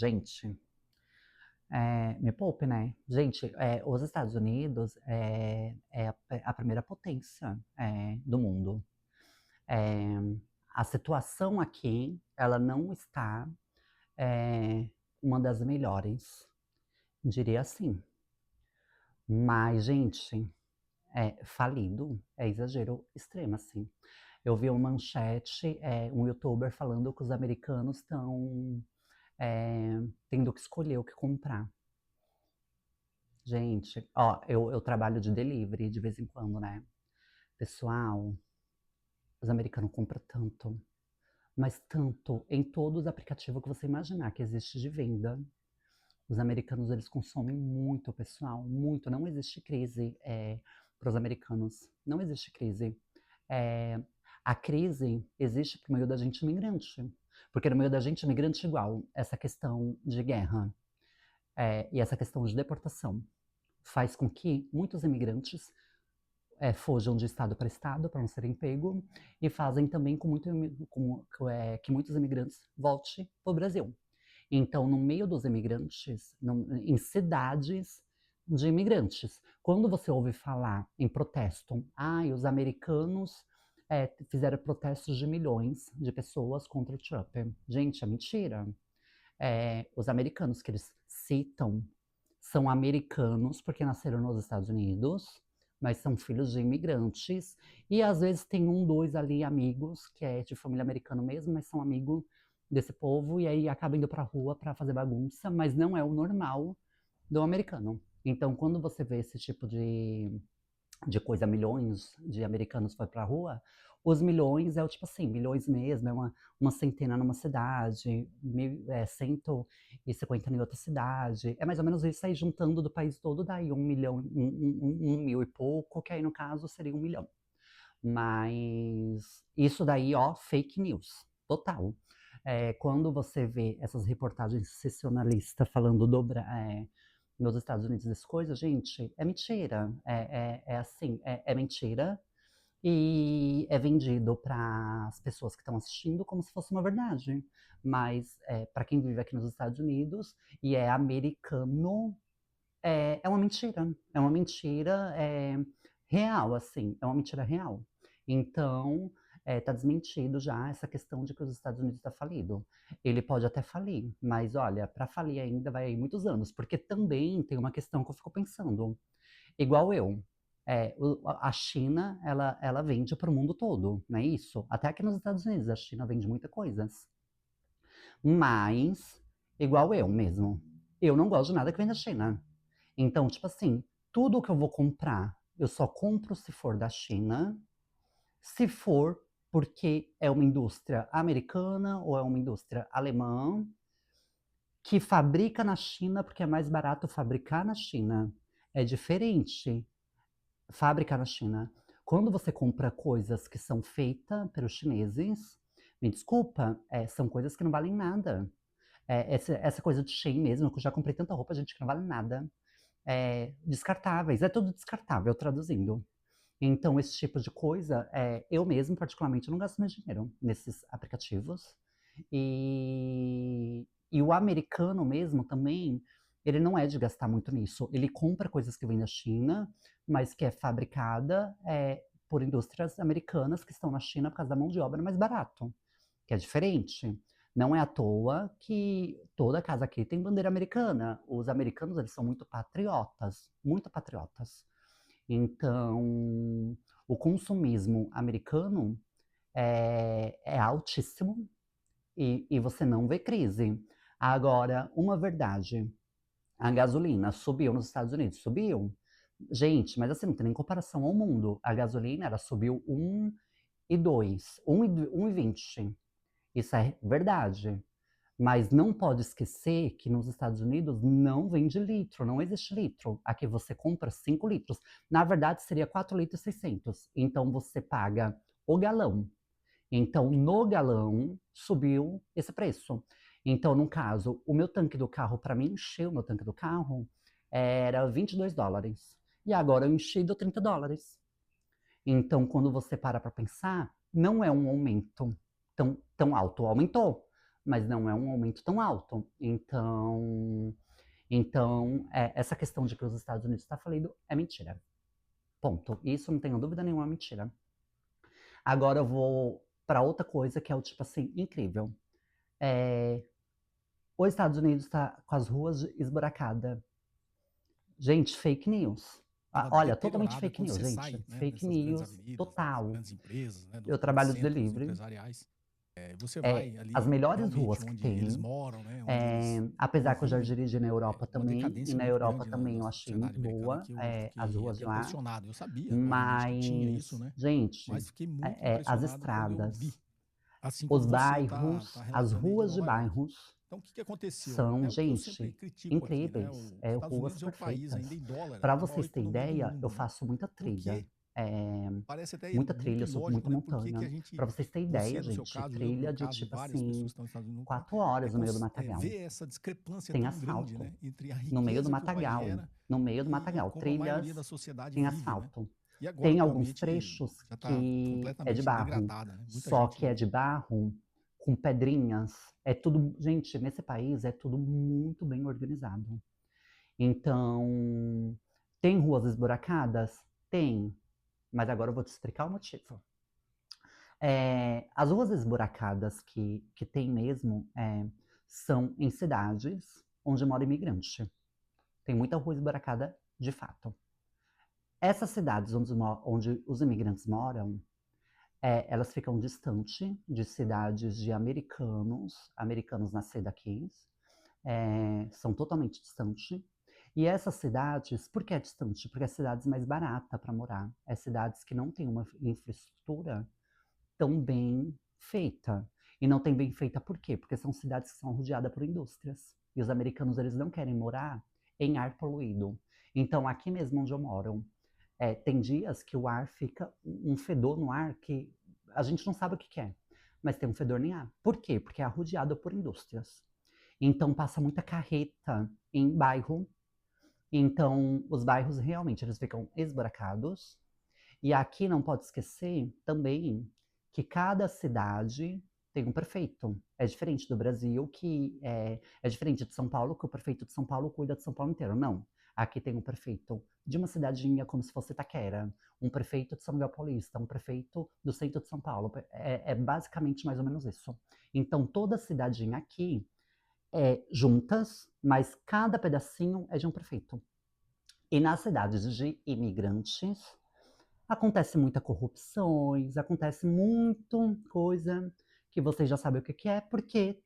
Gente, me poupe, né? Gente, os Estados Unidos é a primeira potência do mundo. É, a situação aqui, ela não está uma das melhores, diria assim. Mas, gente, falido é exagero extremo, assim. Eu vi uma manchete, um youtuber falando que os americanos estão tendo que escolher o que comprar. Gente, ó, eu trabalho de delivery de vez em quando, né? Pessoal, os americanos compram tanto, mas tanto em todos os aplicativos que você imaginar que existe de venda. Os americanos, eles consomem muito, pessoal, muito. Não existe crise para os americanos. Não existe crise. É, a crise existe por meio da gente imigrante. Porque no meio da gente imigrante igual, essa questão de guerra e essa questão de deportação faz com que muitos imigrantes fujam de estado para estado para não serem pegos e fazem também que muitos imigrantes voltem para o Brasil. Então, no meio dos imigrantes, em cidades de imigrantes, quando você ouve falar em protesto, os americanos fizeram protestos de milhões de pessoas contra o Trump. Gente, é mentira. Os americanos que eles citam são americanos porque nasceram nos Estados Unidos, mas são filhos de imigrantes. E às vezes tem um, dois ali amigos, que é de família americana mesmo, mas são amigos desse povo, e aí acaba indo pra rua para fazer bagunça, mas não é o normal do americano. Então, quando você vê esse tipo de coisa, milhões de americanos foi pra rua, os milhões é o tipo assim, milhões mesmo, é uma centena numa cidade, 150 em outra cidade, é mais ou menos isso aí, juntando do país todo, daí 1 milhão, 1 mil e pouco, que aí no caso seria 1 milhão. Mas isso daí, ó, fake news, total. Quando você vê essas reportagens sensacionalistas falando nos Estados Unidos das coisas, gente, é mentira. É assim, é mentira. E é vendido para as pessoas que estão assistindo como se fosse uma verdade. Mas para quem vive aqui nos Estados Unidos e é americano, é uma mentira. É uma mentira real, assim. É uma mentira real. Então, tá desmentido já essa questão de que os Estados Unidos está falido. Ele pode até falir, mas olha, para falir ainda vai aí muitos anos, porque também tem uma questão que eu fico pensando. Igual eu, a China, ela vende para o mundo todo, não é isso? Até aqui nos Estados Unidos, a China vende muitas coisas. Mas, igual eu mesmo, eu não gosto de nada que vem da China. Então, tipo assim, tudo que eu vou comprar, eu só compro se for da China, se for porque é uma indústria americana ou é uma indústria alemã que fabrica na China porque é mais barato fabricar na China. É diferente fabricar na China. Quando você compra coisas que são feitas pelos chineses, me desculpa, são coisas que não valem nada. Essa coisa de Shein mesmo, que eu já comprei tanta roupa, gente, que não vale nada. Descartáveis, é tudo descartável, traduzindo. Então, esse tipo de coisa, eu mesmo, particularmente, não gasto meu dinheiro nesses aplicativos. E o americano mesmo também, ele não é de gastar muito nisso. Ele compra coisas que vêm da China, mas que é fabricada por indústrias americanas que estão na China por causa da mão de obra mais barato, que é diferente. Não é à toa que toda casa aqui tem bandeira americana. Os americanos, eles são muito patriotas, muito patriotas. Então, o consumismo americano é altíssimo e você não vê crise. Agora, uma verdade, a gasolina subiu nos Estados Unidos, subiu. Gente, mas assim, não tem nem comparação ao mundo. A gasolina, ela subiu 1,2, 1,20. Isso é verdade. Mas não pode esquecer que nos Estados Unidos não vende litro, não existe litro. Aqui você compra 5 litros. Na verdade, seria 4 litros e 600. Então você paga o galão. Então, no galão, subiu esse preço. Então, no caso, o meu tanque do carro, para mim encher o meu tanque do carro, era US$ 22. E agora eu enchi deu US$ 30. Então, quando você para pensar, não é um aumento tão alto. Aumentou, mas não é um aumento tão alto. Então, essa questão de que os Estados Unidos está falido é mentira. Ponto. Isso não tenho dúvida nenhuma, é mentira. Agora eu vou para outra coisa que é o tipo assim, incrível. Os Estados Unidos está com as ruas esburacadas. Gente, fake news. Estava Olha, totalmente deteriorada fake quando news, você gente. sai, né, Fake dessas grandes news, avenidas, das total. grandes empresas, né, dos Eu grandes trabalho de centros delivery. empresariais. Você vai As ali melhores realmente ruas que onde eles tem, moram, né, onde eles apesar que eu já convivem, dirigi na Europa uma também, e decadência na muito Europa grande também na eu achei sociedade muito americana boa, que eu as fiquei ruas de até lá, impressionado. Eu sabia, obviamente, que tinha isso, mas, né, gente, mas fiquei muito as impressionado quando eu vi, estradas, assim os como você tá bairros, as relatando aí de ruas de Nova York. bairros Então o que aconteceu? são, É o que eu sempre gente, critico aqui, né, incríveis, os Estados ruas Unidos é o país ainda perfeitas. em dólar, Para a maior vocês terem economia do ideia, eu mundo, né, faço muita trilha, porque parece até muita muito trilha, eu subo ilógico, muita né? Por que que montanha. a gente, Para vocês terem você ideia, no seu gente, caso, eu no meu trilha de caso e tipo várias pessoas assim, que estão nos Estados Unidos nunca 4 horas no meio do matagal. vê essa discrepância Tem tão grande, asfalto. né? Entre a No meio do riqueza que o país matagal. gera No meio do e matagal. como a maioria da Trilhas sociedade tem vive, né? asfalto. E agora Tem alguns atualmente trechos já está que é de completamente barro. degradada, né? Muita Só que é gente de barro com pedrinhas. É tudo. Gente, nesse país é tudo muito bem organizado. Então, tem ruas esburacadas? Tem. Mas agora eu vou te explicar o motivo. As ruas esburacadas que tem mesmo são em cidades onde mora imigrante. Tem muita rua esburacada de fato. Essas cidades onde os imigrantes moram, elas ficam distante de cidades de americanos nascidos aqui, são totalmente distantes. E essas cidades, por que é distante? Porque é cidades mais baratas para morar. É cidades que não têm uma infraestrutura tão bem feita. E não tem bem feita por quê? Porque são cidades que são rodeadas por indústrias. E os americanos, eles não querem morar em ar poluído. Então, aqui mesmo onde eu moro, tem dias que o ar fica um fedor no ar que a gente não sabe o que que é, mas tem um fedor no ar. Por quê? Porque é rodeado por indústrias. Então, passa muita carreta em bairro. Então, os bairros realmente eles ficam esburacados. E aqui não pode esquecer também que cada cidade tem um prefeito. É diferente do Brasil, que é diferente de São Paulo, que o prefeito de São Paulo cuida de São Paulo inteiro. Não. Aqui tem um prefeito de uma cidadinha como se fosse Itaquera, um prefeito de São Miguel Paulista, um prefeito do centro de São Paulo. É basicamente mais ou menos isso. Então, toda cidadinha aqui é juntas, mas cada pedacinho é de um prefeito. E nas cidades de imigrantes, acontece muita corrupções, acontece muito coisa que vocês já sabem o que que é, porque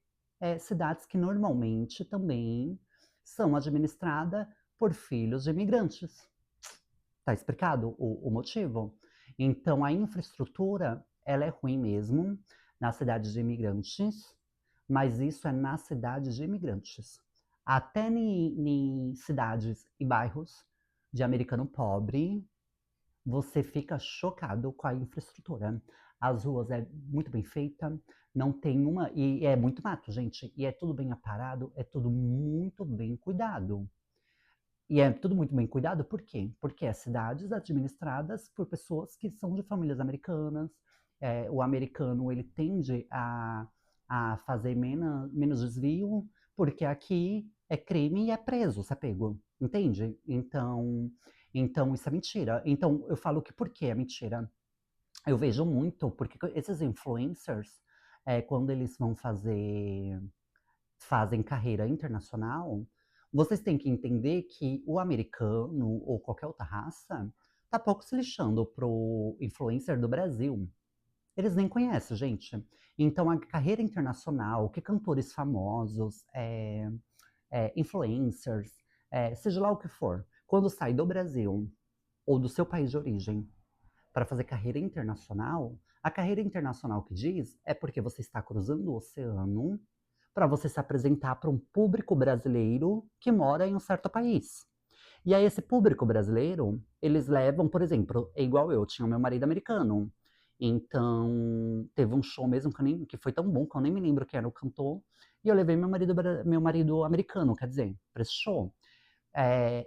cidades que normalmente também são administradas por filhos de imigrantes. Tá explicado o motivo? Então, a infraestrutura, ela é ruim mesmo nas cidades de imigrantes, mas isso é nas cidades de imigrantes. Até em cidades e bairros de americano pobre, você fica chocado com a infraestrutura. As ruas é muito bem feita, não tem uma. E é muito mato, gente. E é tudo bem aparado, é tudo muito bem cuidado. E é tudo muito bem cuidado, por quê? Porque é cidades administradas por pessoas que são de famílias americanas. O americano ele tende a fazer menos desvio, porque aqui é crime e é preso, se é pego, entende? Então isso é mentira. Então eu falo que por que é mentira? Eu vejo muito, porque esses influencers, quando eles fazem carreira internacional, vocês têm que entender que o americano ou qualquer outra raça tá pouco se lixando pro influencer do Brasil. Eles nem conhecem, gente. Então, a carreira internacional, que cantores famosos, influencers, seja lá o que for, quando sai do Brasil ou do seu país de origem para fazer carreira internacional, a carreira internacional que diz é porque você está cruzando o oceano para você se apresentar para um público brasileiro que mora em um certo país. E aí esse público brasileiro, eles levam, por exemplo, é igual eu, tinha o meu marido americano. Então, teve um show mesmo que foi tão bom que eu nem me lembro quem era o cantor, e eu levei meu marido americano, quer dizer, para esse show.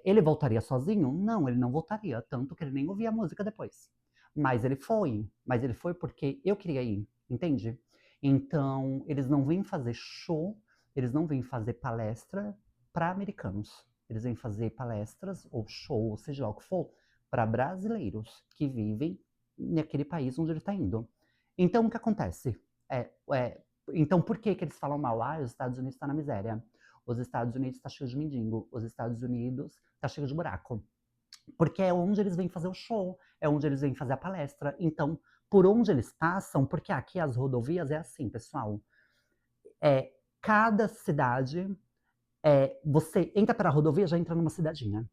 Ele voltaria sozinho? Não, ele não voltaria, tanto que ele nem ouvia a música depois. Mas ele foi porque eu queria ir, entende? Então, eles não vêm fazer show, eles não vêm fazer palestra para americanos. Eles vêm fazer palestras ou show, ou seja lá o que for, para brasileiros que vivem naquele país onde ele está indo. Então, o que acontece? Então, por que eles falam mal? Ah, os Estados Unidos estão na miséria. Os Estados Unidos está cheio de mendigo. Os Estados Unidos está cheio de buraco. Porque é onde eles vêm fazer o show, é onde eles vêm fazer a palestra. Então, por onde eles passam, porque aqui as rodovias é assim, pessoal. Cada cidade, você entra para a rodovia, já entra numa cidadinha.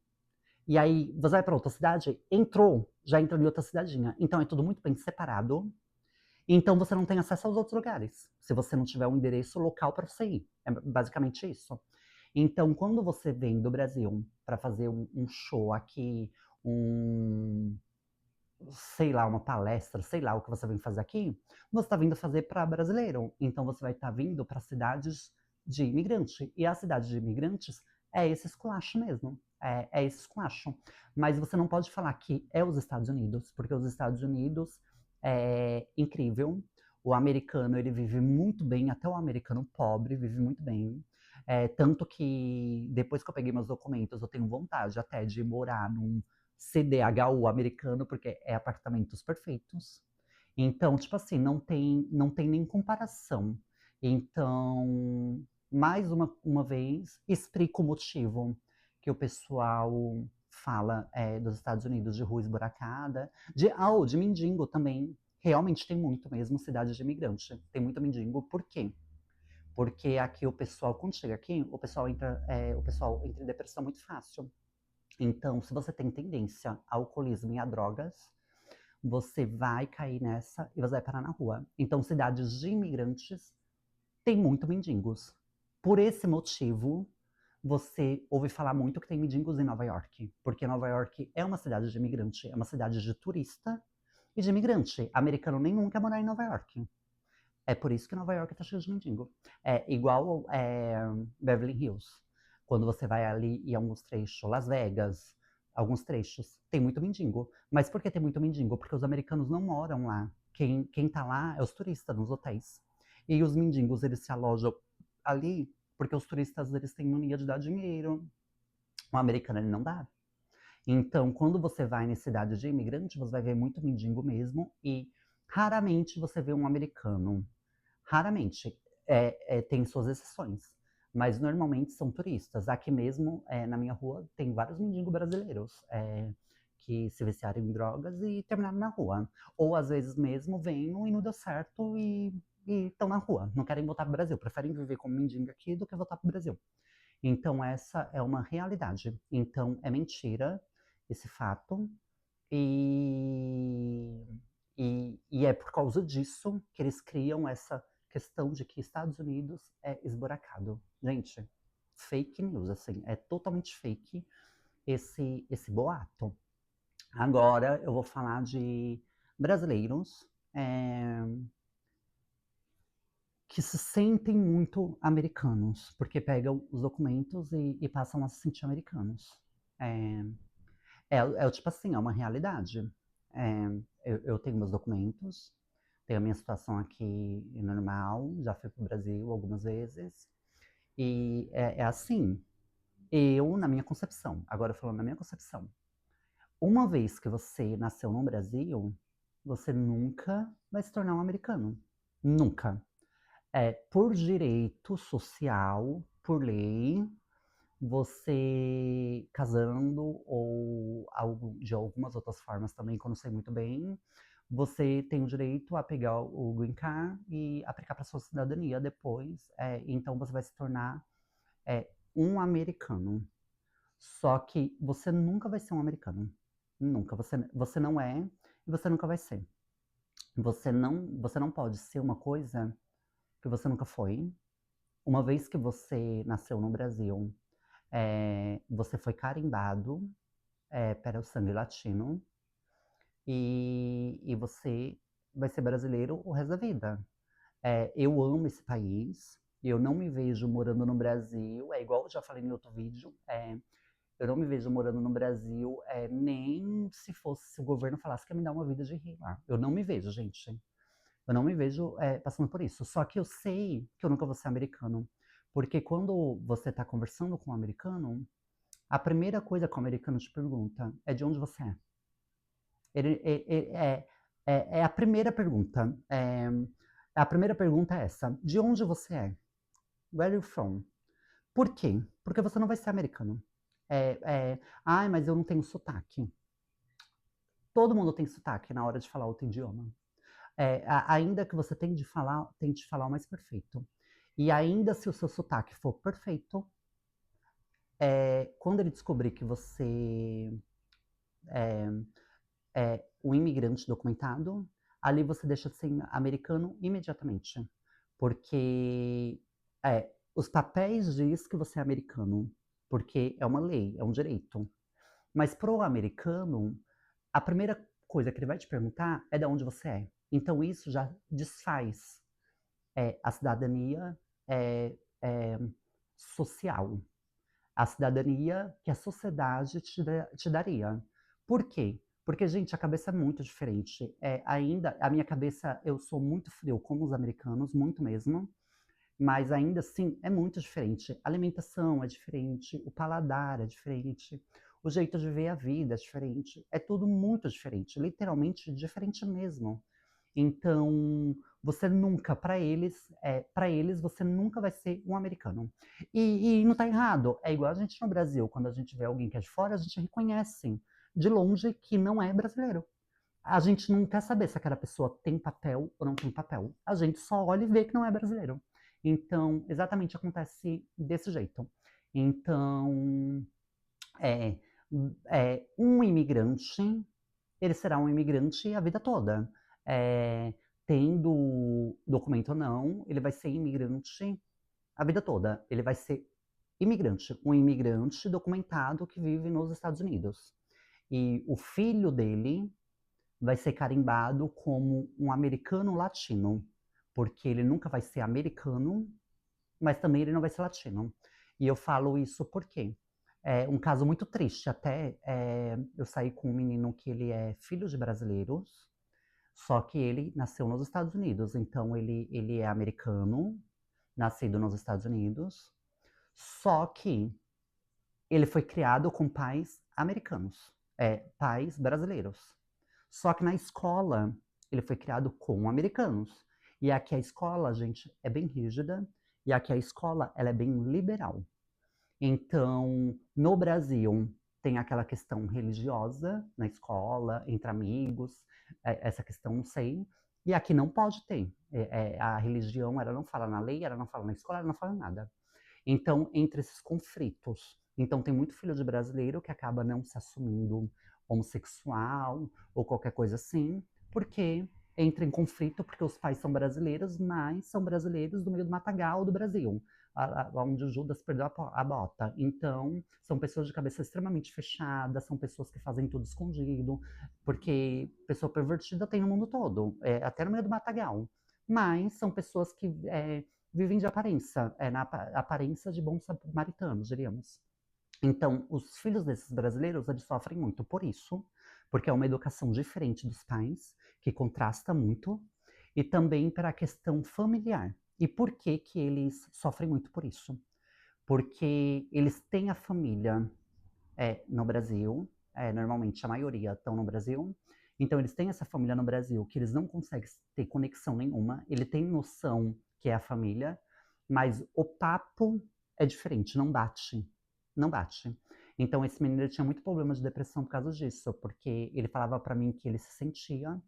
E aí, você vai para outra cidade, entrou, já entra em outra cidadinha. Então, é tudo muito bem separado. Então, você não tem acesso aos outros lugares, se você não tiver um endereço local para você ir. É basicamente isso. Então, quando você vem do Brasil para fazer um show aqui, sei lá, uma palestra, sei lá o que você vem fazer aqui, você está vindo fazer para brasileiro. Então, você vai estar vindo para cidades de imigrante. E a cidade de imigrantes é esse esculacho mesmo. É esse esculacho. Mas você não pode falar que é os Estados Unidos, porque os Estados Unidos é incrível. O americano, ele vive muito bem, até o americano pobre vive muito bem. Tanto que depois que eu peguei meus documentos, eu tenho vontade até de morar num CDHU americano, porque é apartamentos perfeitos. Então, tipo assim, não tem nem comparação. Então, mais uma vez, explico o motivo que o pessoal fala dos Estados Unidos de rua esburacada, de mendigo também. Realmente tem muito mesmo cidade de imigrante. Tem muito mendigo. Por quê? Porque aqui o pessoal, quando chega aqui, o pessoal entra em depressão muito fácil. Então, se você tem tendência ao alcoolismo e a drogas, você vai cair nessa e você vai parar na rua. Então, cidades de imigrantes têm muito mendigos. Por esse motivo, você ouve falar muito que tem mendigos em Nova York, porque Nova York é uma cidade de imigrante, é uma cidade de turista e de imigrante. Americano nenhum quer morar em Nova York. É por isso que Nova York tá cheio de mendigo. É igual Beverly Hills. Quando você vai ali em alguns trechos, Las Vegas, alguns trechos, tem muito mendigo. Mas por que tem muito mendigo? Porque os americanos não moram lá. Quem tá lá é os turistas nos hotéis. E os mendigos, eles se alojam ali porque os turistas, eles têm mania de dar dinheiro. O americano, ele não dá. Então, quando você vai em cidade de imigrante, você vai ver muito mendigo mesmo e raramente você vê um americano. Raramente. Tem suas exceções. Mas normalmente são turistas. Aqui mesmo, na minha rua, tem vários mendigos brasileiros que se viciaram em drogas e terminaram na rua. Ou às vezes mesmo vêm e não deu certo e estão na rua. Não querem voltar para o Brasil. Preferem viver como mendigo aqui do que voltar para o Brasil. Então, essa é uma realidade. Então, é mentira esse fato. E, e é por causa disso que eles criam essa questão de que Estados Unidos é esburacado. Gente, fake news, assim, é totalmente fake esse boato. Agora eu vou falar de brasileiros que se sentem muito americanos, porque pegam os documentos e passam a se sentir americanos. Tipo assim, é uma realidade. Eu tenho meus documentos, tenho a minha situação aqui normal, já fui para o Brasil algumas vezes, e é assim, na minha concepção, agora falando na minha concepção, uma vez que você nasceu no Brasil, você nunca vai se tornar um americano. Nunca. Por direito social, por lei, você casando ou de algumas outras formas também, que eu não sei muito bem, você tem o direito a pegar o Green Card e aplicar para sua cidadania depois. Então você vai se tornar um americano. Só que você nunca vai ser um americano. Nunca. Você não é e você nunca vai ser. Você não pode ser uma coisa que você nunca foi. Uma vez que você nasceu no Brasil, você foi carimbado para o sangue latino e você vai ser brasileiro o resto da vida. Eu amo esse país, eu não me vejo morando no Brasil, igual eu já falei em outro vídeo, eu não me vejo morando no Brasil nem se o governo falasse que ia me dar uma vida de rei lá. Eu não me vejo, gente. Eu não me vejo passando por isso. Só que eu sei que eu nunca vou ser americano. Porque quando você está conversando com um americano, a primeira coisa que o americano te pergunta é de onde você é. É a primeira pergunta. A primeira pergunta é essa: de onde você é? Where are you from? Por quê? Porque você não vai ser americano. Ai, mas eu não tenho sotaque. Todo mundo tem sotaque na hora de falar outro idioma. Ainda que você tente falar o mais perfeito. E ainda se o seu sotaque for perfeito, quando ele descobrir que você é um imigrante documentado, ali você deixa de ser americano imediatamente. Porque os papéis diz que você é americano, porque é uma lei, é um direito. Mas pro americano, a primeira coisa que ele vai te perguntar é de onde você é. Então isso já desfaz a cidadania social, a cidadania que a sociedade te daria. Por quê? Porque, gente, a cabeça é muito diferente. Ainda, a minha cabeça, eu sou muito frio como os americanos, muito mesmo, mas ainda assim é muito diferente. A alimentação é diferente, o paladar é diferente, o jeito de ver a vida é diferente. É tudo muito diferente, literalmente diferente mesmo. Então, você nunca, para eles, você nunca vai ser um americano. E não está errado. É igual a gente no Brasil, quando a gente vê alguém que é de fora, a gente reconhece de longe que não é brasileiro. A gente não quer saber se aquela pessoa tem papel ou não tem papel. A gente só olha e vê que não é brasileiro. Então, exatamente acontece desse jeito. Então, é, um imigrante, ele será um imigrante a vida toda. Tendo documento ou não, ele vai ser imigrante a vida toda. Ele vai ser imigrante, um imigrante documentado que vive nos Estados Unidos. E o filho dele vai ser carimbado como um americano latino, porque ele nunca vai ser americano, mas também ele não vai ser latino. E eu falo isso porque é um caso muito triste. Até eu saí com um menino que ele é filho de brasileiros, só que ele nasceu nos Estados Unidos. Então ele é americano, nascido nos Estados Unidos, só que ele foi criado com pais americanos, pais brasileiros. Só que na escola ele foi criado com americanos. E aqui a escola, gente, é bem rígida, e aqui a escola ela é bem liberal. Então, no Brasil, tem aquela questão religiosa na escola, entre amigos, essa questão não sei. E aqui não pode ter. A religião, ela não fala na lei, ela não fala na escola, ela não fala nada. Então, entre esses conflitos. Então, tem muito filho de brasileiro que acaba não se assumindo homossexual ou qualquer coisa assim, porque entra em conflito porque os pais são brasileiros, mas são brasileiros do meio do matagal do Brasil, onde o Judas perdeu a bota. Então, são pessoas de cabeça extremamente fechada, são pessoas que fazem tudo escondido, porque pessoa pervertida tem no mundo todo, até no meio do matagal. Mas são pessoas que vivem de aparência, na aparência de bons samaritanos, diríamos. Então, os filhos desses brasileiros, eles sofrem muito por isso, porque é uma educação diferente dos pais, que contrasta muito, e também para a questão familiar. E por que que eles sofrem muito por isso? Porque eles têm a família no Brasil, normalmente a maioria estão no Brasil, então eles têm essa família no Brasil que eles não conseguem ter conexão nenhuma, ele tem noção que é a família, mas o papo é diferente, não bate, não bate. Então esse menino ele tinha muito problema de depressão por causa disso, porque ele falava para mim que ele se sentia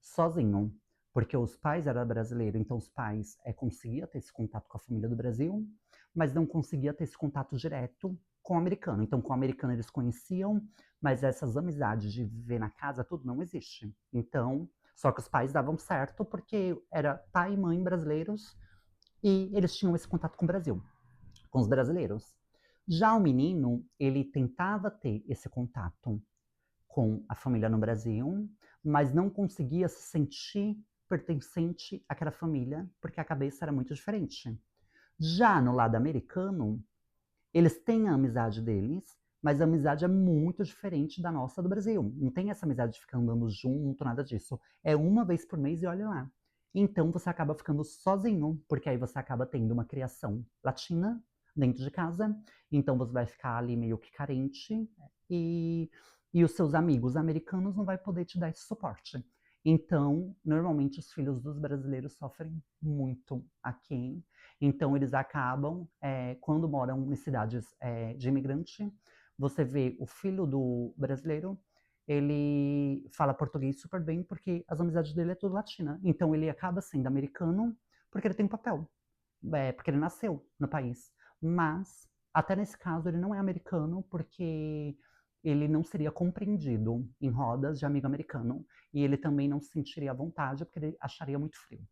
sozinho, porque os pais eram brasileiros, então os pais conseguiam ter esse contato com a família do Brasil, mas não conseguia ter esse contato direto com o americano. Então, com o americano eles conheciam, mas essas amizades de viver na casa, tudo não existe. Então, só que os pais davam certo porque era pai e mãe brasileiros e eles tinham esse contato com o Brasil, com os brasileiros. Já o menino, ele tentava ter esse contato com a família no Brasil, mas não conseguia se sentir pertencente àquela família, porque a cabeça era muito diferente. Já no lado americano, eles têm a amizade deles, mas a amizade é muito diferente da nossa do Brasil. Não tem essa amizade de ficar andando junto, nada disso. É uma vez por mês e olha lá. Então você acaba ficando sozinho, porque aí você acaba tendo uma criação latina dentro de casa, então você vai ficar ali meio que carente e, e os seus amigos americanos não vai poder te dar esse suporte. Então, normalmente os filhos dos brasileiros sofrem muito aqui. Então, eles acabam, quando moram em cidades de imigrante, você vê o filho do brasileiro, ele fala português super bem porque as amizades dele é tudo latina. Então ele acaba sendo americano porque ele tem um papel, porque ele nasceu no país. Mas, até nesse caso, ele não é americano porque ele não seria compreendido em rodas de amigo americano. E ele também não se sentiria à vontade porque ele acharia muito frio.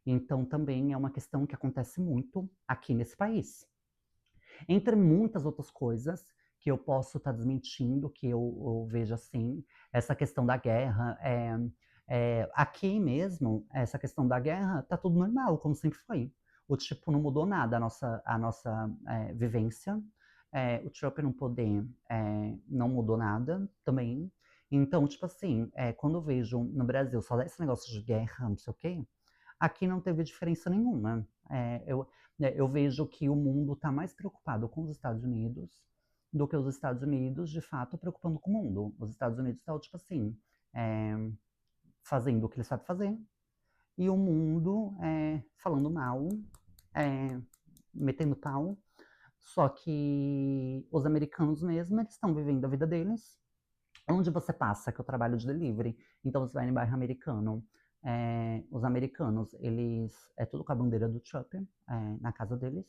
Então também é uma questão que acontece muito aqui nesse país. Entre muitas outras coisas que eu posso estar desmentindo, que eu vejo assim, essa questão da guerra, aqui mesmo, essa questão da guerra, tá tudo normal, como sempre foi. O tipo não mudou nada a nossa vivência. O Trump não poder não mudou nada também. Então, tipo assim, quando eu vejo no Brasil só esse negócio de guerra, não sei o quê, aqui não teve diferença nenhuma. Eu vejo que o mundo está mais preocupado com os Estados Unidos do que os Estados Unidos, de fato, preocupando com o mundo. Os Estados Unidos estão, tipo assim, é, fazendo o que eles sabem fazer, e o mundo falando mal, é, metendo pau. Só que os americanos mesmo, eles estão vivendo a vida deles. Onde você passa, que eu trabalho de delivery, então você vai no bairro americano, os americanos, eles, é tudo com a bandeira do Trump, na casa deles,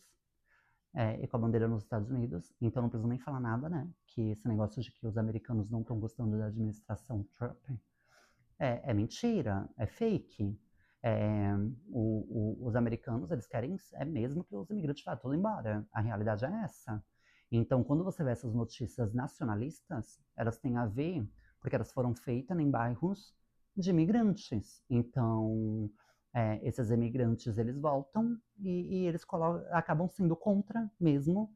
e com a bandeira nos Estados Unidos, então não preciso nem falar nada, né, que esse negócio de que os americanos não estão gostando da administração Trump é mentira, é fake. É, os americanos, eles querem mesmo que os imigrantes vá tudo embora. A realidade é essa. Então, quando você vê essas notícias nacionalistas, elas têm a ver, porque elas foram feitas em bairros de imigrantes. Então, esses imigrantes, eles voltam e eles acabam sendo contra mesmo,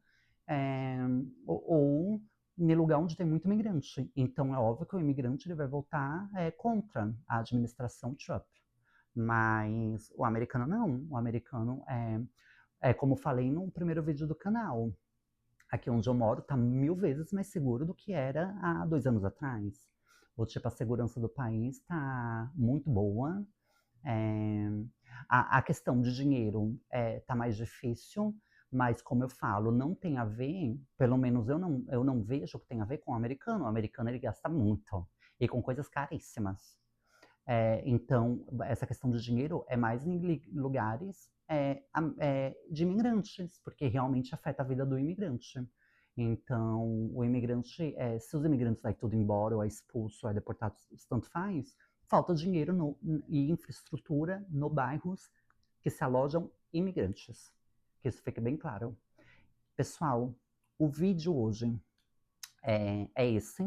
é, ou em lugar onde tem muito imigrante. Então, é óbvio que o imigrante ele vai votar contra a administração Trump. Mas o americano não. O americano como falei no primeiro vídeo do canal, aqui onde eu moro está 1000 vezes mais seguro do que era há 2 anos atrás. Tipo, a segurança do país está muito boa. É, a questão de dinheiro está mais difícil, mas como eu falo, não tem a ver, pelo menos eu não vejo que tem a ver com o americano. O americano ele gasta muito e com coisas caríssimas. Então, essa questão de dinheiro é mais em lugares de imigrantes, porque realmente afeta a vida do imigrante. Então, o imigrante, se os imigrantes vai tudo embora, ou é expulso, ou é deportado, tanto faz, falta dinheiro e infraestrutura no bairros que se alojam imigrantes. Que isso fique bem claro. Pessoal, o vídeo hoje é esse.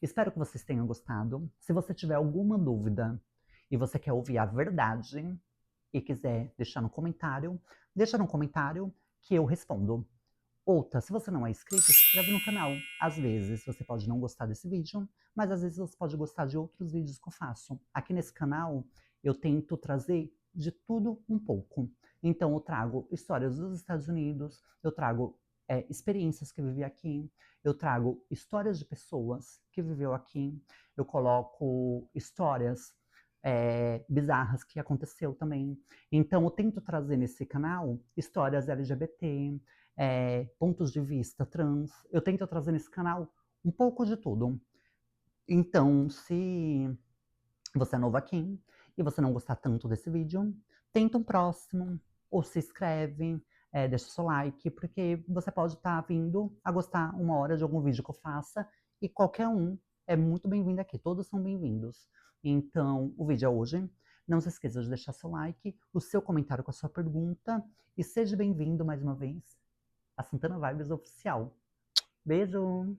Espero que vocês tenham gostado. Se você tiver alguma dúvida e você quer ouvir a verdade e quiser deixar no comentário, deixa no comentário que eu respondo. Outra, se você não é inscrito, se inscreve no canal. Às vezes você pode não gostar desse vídeo, mas às vezes você pode gostar de outros vídeos que eu faço. Aqui nesse canal eu tento trazer de tudo um pouco. Então eu trago histórias dos Estados Unidos, eu trago experiências que eu vivi aqui, eu trago histórias de pessoas que viveu aqui, eu coloco histórias bizarras que aconteceu também. Então eu tento trazer nesse canal histórias LGBT, pontos de vista trans. Eu tento trazer nesse canal um pouco de tudo. Então, se você é novo aqui e você não gostar tanto desse vídeo, tenta um próximo, ou se inscreve, deixa seu like, porque você pode estar vindo a gostar uma hora de algum vídeo que eu faça, e qualquer um é muito bem-vindo aqui, todos são bem-vindos. Então, o vídeo é hoje. Não se esqueça de deixar seu like, o seu comentário com a sua pergunta, e seja bem-vindo mais uma vez a Santana Vibes Oficial. Beijo!